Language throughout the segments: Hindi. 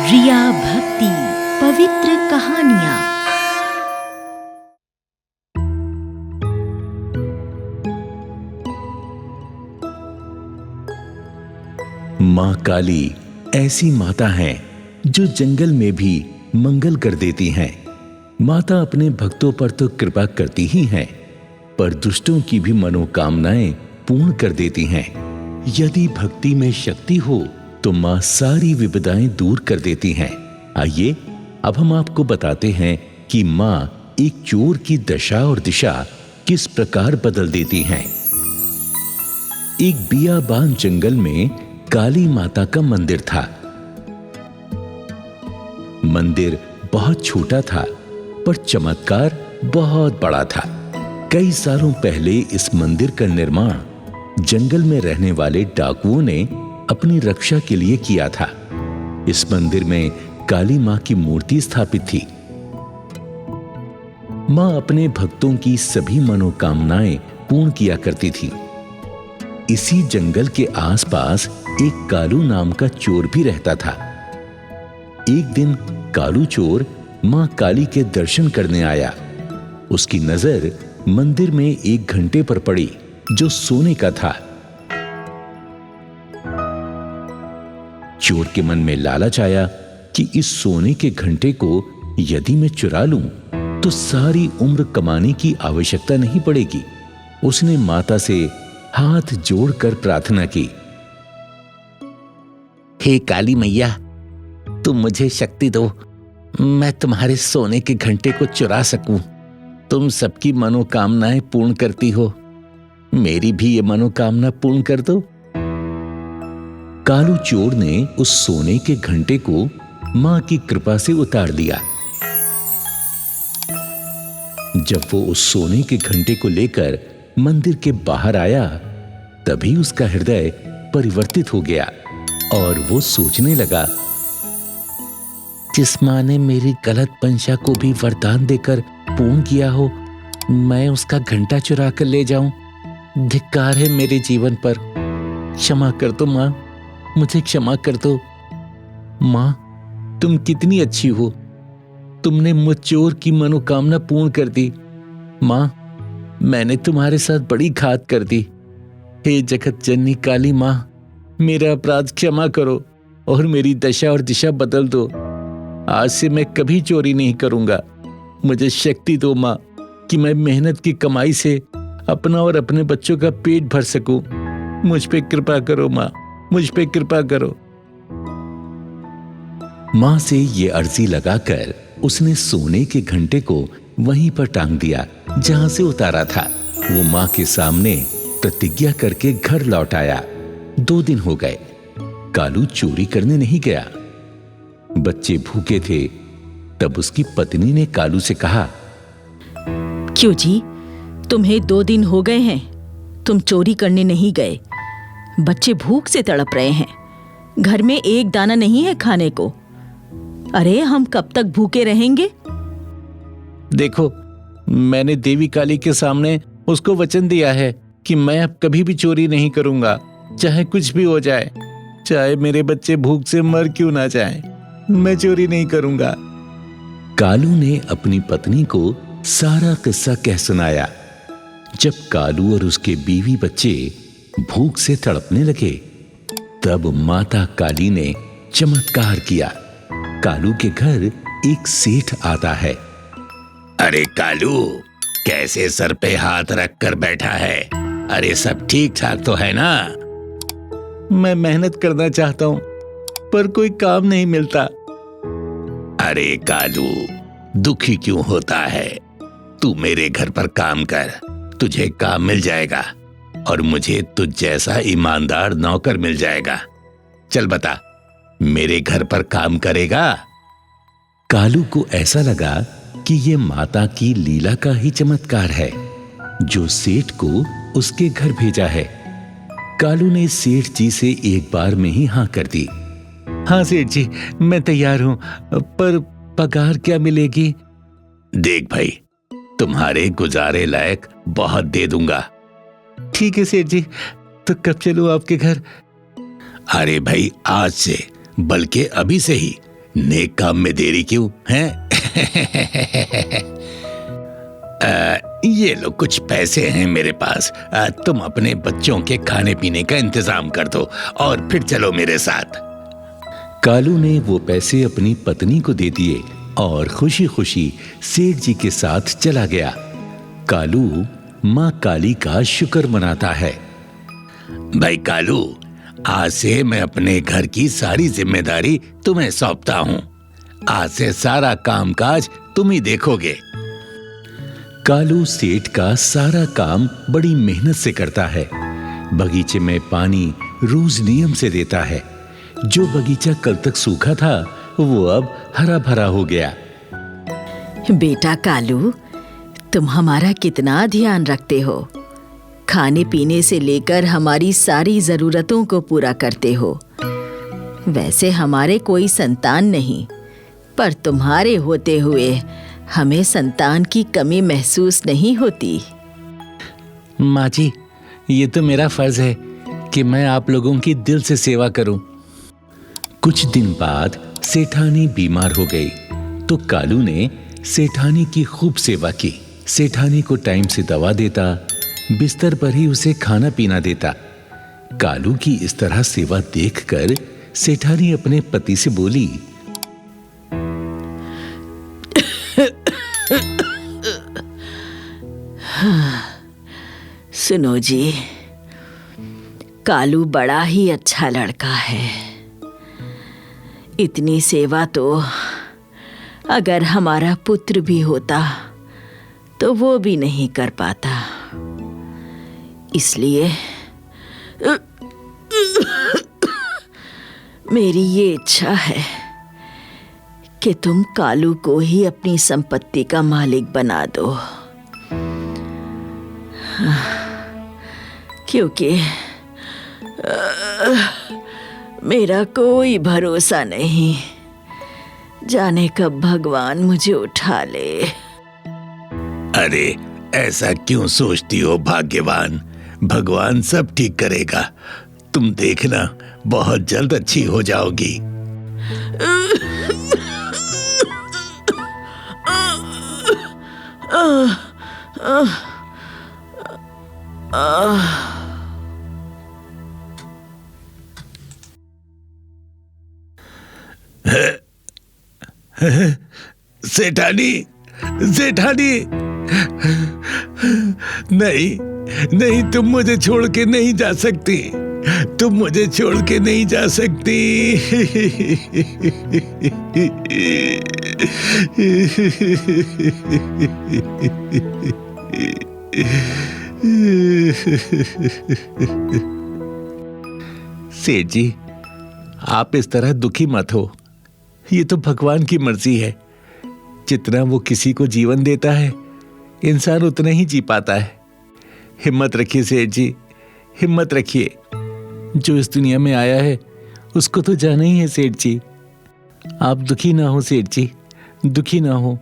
रिया भक्ति पवित्र कहानियां। माँ काली ऐसी माता हैं जो जंगल में भी मंगल कर देती हैं। माता अपने भक्तों पर तो कृपा करती ही हैं, पर दुष्टों की भी मनोकामनाएं पूर्ण कर देती हैं। यदि भक्ति में शक्ति हो तो माँ सारी विपदाएं दूर कर देती हैं। आइए अब हम आपको बताते हैं कि माँ एक चोर की दशा और दिशा किस प्रकार बदल देती हैं। एक बियाबान जंगल में काली माता का मंदिर था। मंदिर बहुत छोटा था, पर चमत्कार बहुत बड़ा था। कई सालों पहले इस मंदिर का निर्माण जंगल में रहने वाले डाकुओं ने अपनी रक्षा के लिए किया था। इस मंदिर में काली मां की मूर्ति स्थापित थी। मां अपने भक्तों की सभी मनोकामनाएं पूर्ण किया करती थी। इसी जंगल के आसपास एक कालू नाम का चोर भी रहता था। एक दिन कालू चोर मां काली के दर्शन करने आया। उसकी नजर मंदिर में एक घंटे पर पड़ी जो सोने का था। चोर के मन में लालच आया कि इस सोने के घंटे को यदि मैं चुरा लूं तो सारी उम्र कमाने की आवश्यकता नहीं पड़ेगी। उसने माता से हाथ जोड़कर प्रार्थना की, हे काली मैया, तुम मुझे शक्ति दो, मैं तुम्हारे सोने के घंटे को चुरा सकूं। तुम सबकी मनोकामनाएं पूर्ण करती हो, मेरी भी ये मनोकामना पूर्ण कर दो। कालू चोर ने उस सोने के घंटे को मां की कृपा से उतार लिया। जब वो उस सोने के घंटे को लेकर मंदिर के बाहर आया, तभी उसका हृदय परिवर्तित हो गया और वो सोचने लगा, जिस मां ने मेरी गलत मंशा को भी वरदान देकर पूर्ण किया हो, मैं उसका घंटा चुरा कर ले जाऊं। धिक्कार है मेरे जीवन पर। क्षमा कर दो मां, मुझे क्षमा कर दो। मां, तुम कितनी अच्छी हो, तुमने मुझ चोर की मनोकामना पूर्ण कर दी। मां, मैंने तुम्हारे साथ बड़ी घात कर दी। हे जगत जननी काली मां, मेरा अपराध क्षमा करो और मेरी दशा और दिशा बदल दो। आज से मैं कभी चोरी नहीं करूंगा। मुझे शक्ति दो मां कि मैं मेहनत की कमाई से अपना और अपने बच्चों का पेट भर सकूं। मुझ पे कृपा करो मां, मुझ पे कृपा करो। मां से ये अर्जी लगाकर उसने सोने के घंटे को वहीं पर टांग दिया जहां से उतारा था। वो मां के सामने प्रतिज्ञा करके घर लौट आया। 2 दिन हो गए, कालू चोरी करने नहीं गया। बच्चे भूखे थे। तब उसकी पत्नी ने कालू से कहा, क्यों जी, तुम्हें 2 दिन हो गए हैं, तुम चोरी करने नहीं गए। बच्चे भूख से तड़प रहे हैं, घर में एक दाना नहीं है खाने को। अरे हम कब तक भूखे रहेंगे? देखो, मैंने देवी काली के सामने उसको वचन दिया है कि मैं अब कभी भी चोरी नहीं करूंगा, चाहे कुछ भी हो जाए, चाहे मेरे बच्चे भूख से मर क्यों ना जाएं, मैं चोरी नहीं करूंगा। कालू ने अपनी पत्नी को सारा किस्सा कह सुनाया। जब कालू और उसके बीवी बच्चे भूख से तड़पने लगे, तब माता काली ने चमत्कार किया। कालू के घर एक सेठ आता है। अरे कालू, कैसे सर पे हाथ रख कर बैठा है? अरे सब ठीक ठाक तो है ना? मैं मेहनत करना चाहता हूं, पर कोई काम नहीं मिलता। अरे कालू, दुखी क्यों होता है? तू मेरे घर पर काम कर, तुझे काम मिल जाएगा और मुझे तुझ जैसा ईमानदार नौकर मिल जाएगा। चल बता, मेरे घर पर काम करेगा? कालू को ऐसा लगा कि ये माता की लीला का ही चमत्कार है जो सेठ को उसके घर भेजा है। कालू ने सेठ जी से एक बार में ही हाँ कर दी। हाँ सेठ जी, मैं तैयार हूं, पर पगार क्या मिलेगी? देख भाई, तुम्हारे गुजारे लायक बहुत दे दूंगा। ठीक है सेठ जी, तो कब चलूं आपके घर? अरे भाई, आज से, बल्कि अभी से ही। नेक काम में देरी क्यों हैं? ये लो कुछ पैसे हैं मेरे पास, तुम अपने बच्चों के खाने पीने का इंतजाम कर दो और फिर चलो मेरे साथ। कालू ने वो पैसे अपनी पत्नी को दे दिए और खुशी खुशी सेठ जी के साथ चला गया। कालू माँ काली का शुक्र मनाता है। भाई कालू, आज से मैं अपने घर की सारी जिम्मेदारी तुम्हें सौंपता हूँ। आज से सारा कामकाज तुम ही देखोगे। कालू सेठ का सारा काम बड़ी मेहनत से करता है। बगीचे में पानी रोज नियम से देता है। जो बगीचा कल तक सूखा था वो अब हरा भरा हो गया। बेटा कालू, तुम हमारा कितना ध्यान रखते हो। खाने पीने से लेकर हमारी सारी जरूरतों को पूरा करते हो। वैसे हमारे कोई संतान नहीं, पर तुम्हारे होते हुए हमें संतान की कमी महसूस नहीं होती। माँ जी, ये तो मेरा फर्ज है कि मैं आप लोगों की दिल से सेवा करूं। कुछ दिन बाद सेठानी बीमार हो गई तो कालू ने सेठानी की खूब सेवा की। सेठानी को टाइम से दवा देता, बिस्तर पर ही उसे खाना पीना देता। कालू की इस तरह सेवा देखकर सेठानी अपने पति से बोली, सुनो जी, कालू बड़ा ही अच्छा लड़का है। इतनी सेवा तो अगर हमारा पुत्र भी होता तो वो भी नहीं कर पाता। इसलिए मेरी ये इच्छा है कि तुम कालू को ही अपनी संपत्ति का मालिक बना दो, क्योंकि मेरा कोई भरोसा नहीं, जाने कब भगवान मुझे उठा ले। अरे ऐसा क्यों सोचती हो भाग्यवान? भगवान सब ठीक करेगा। तुम देखना, बहुत जल्द अच्छी हो जाओगी। सेठानी, सेठानी, नहीं नहीं, तुम मुझे छोड़ के नहीं जा सकती। तुम मुझे छोड़ के नहीं जा सकती। सेठ जी, आप इस तरह दुखी मत हो। ये तो भगवान की मर्जी है। जितना वो किसी को जीवन देता है, इंसान उतना ही जी पाता है। हिम्मत रखिए सेठ जी, हिम्मत रखिए। जो इस दुनिया में आया है उसको तो जाना ही है सेठ जी। आप दुखी ना हो सेठ जी, दुखी ना हो।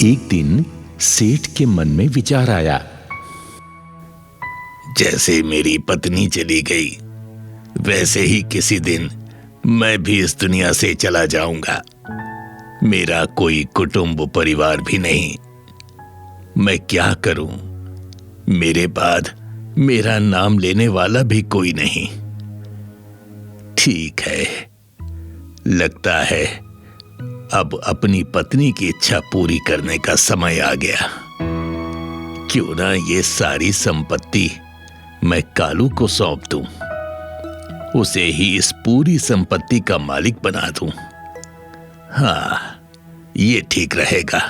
एक दिन सेठ के मन में विचार आया। जैसे मेरी पत्नी चली गई, वैसे ही किसी दिन मैं भी इस दुनिया से चला जाऊंगा। मेरा कोई कुटुंब परिवार भी नहीं। मैं क्या करूं? मेरे बाद मेरा नाम लेने वाला भी कोई नहीं। ठीक है, लगता है अब अपनी पत्नी की इच्छा पूरी करने का समय आ गया। क्यों ना ये सारी संपत्ति मैं कालू को सौंप दूं, उसे ही इस पूरी संपत्ति का मालिक बना दूं। हाँ, ये ठीक रहेगा।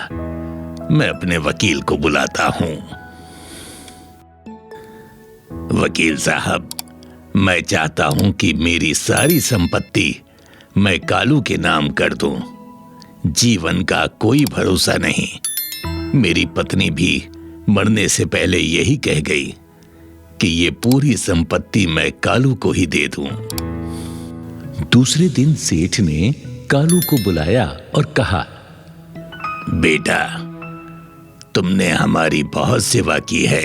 मैं अपने वकील को बुलाता हूं। वकील साहब, मैं चाहता हूं कि मेरी सारी संपत्ति मैं कालू के नाम कर दूं। जीवन का कोई भरोसा नहीं। मेरी पत्नी भी मरने से पहले यही कह गई कि ये पूरी संपत्ति मैं कालू को ही दे दूं। दूसरे दिन सेठ ने कालू को बुलाया और कहा, बेटा, तुमने हमारी बहुत सेवा की है,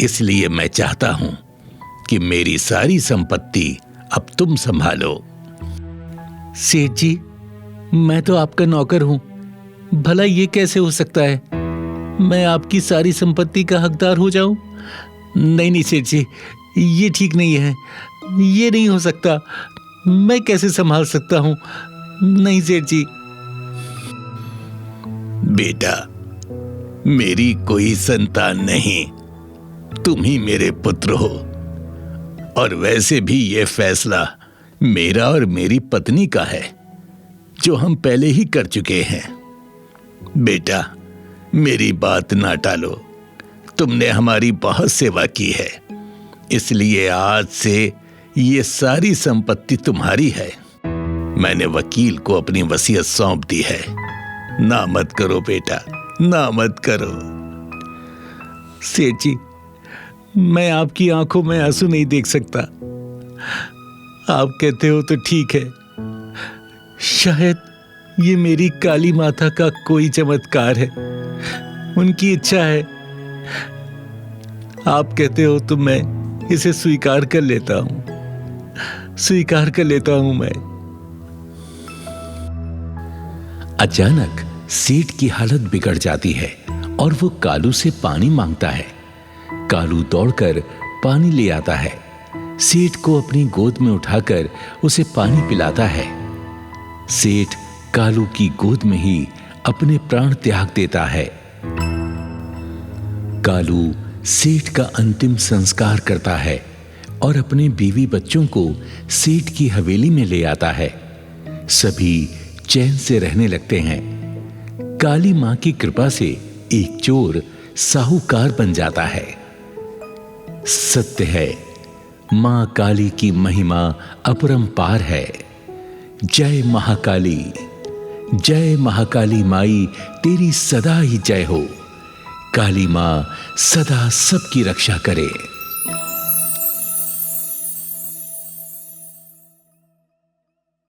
इसलिए मैं चाहता हूं कि मेरी सारी संपत्ति अब तुम संभालो। सेठ जी, मैं तो आपका नौकर हूं, भला ये कैसे हो सकता है? मैं आपकी सारी संपत्ति का हकदार हो जाऊं? नहीं नहीं सेठ जी, ये ठीक नहीं है, ये नहीं हो सकता। मैं कैसे संभाल सकता हूं? नहीं सेठ जी। बेटा, मेरी कोई संतान नहीं, तुम ही मेरे पुत्र हो। और वैसे भी ये फैसला मेरा और मेरी पत्नी का है, जो हम पहले ही कर चुके हैं। बेटा, मेरी बात ना टालो, तुमने हमारी बहुत सेवा की है, इसलिए आज से ये सारी संपत्ति तुम्हारी है। मैंने वकील को अपनी वसीयत सौंप दी है। ना मत करो बेटा, ना मत करो। सेठ जी, मैं आपकी आंखों में आंसू नहीं देख सकता। आप कहते हो तो ठीक है, शायद ये मेरी काली माता का कोई चमत्कार है, उनकी इच्छा है। आप कहते हो तो मैं इसे स्वीकार कर लेता हूं, स्वीकार कर लेता हूं मैं। अचानक सेठ की हालत बिगड़ जाती है और वो कालू से पानी मांगता है। कालू दौड़कर पानी ले आता है, सेठ को अपनी गोद में उठाकर उसे पानी पिलाता है। सेठ कालू की गोद में ही अपने प्राण त्याग देता है। कालू सेठ का अंतिम संस्कार करता है और अपने बीवी बच्चों को सेठ की हवेली में ले आता है। सभी चैन से रहने लगते हैं। काली मां की कृपा से एक चोर साहूकार बन जाता है। सत्य है, मां काली की महिमा अपरंपार है। जय महाकाली, जय महाकाली माई, तेरी सदा ही जय हो। काली मां सदा सबकी रक्षा करे।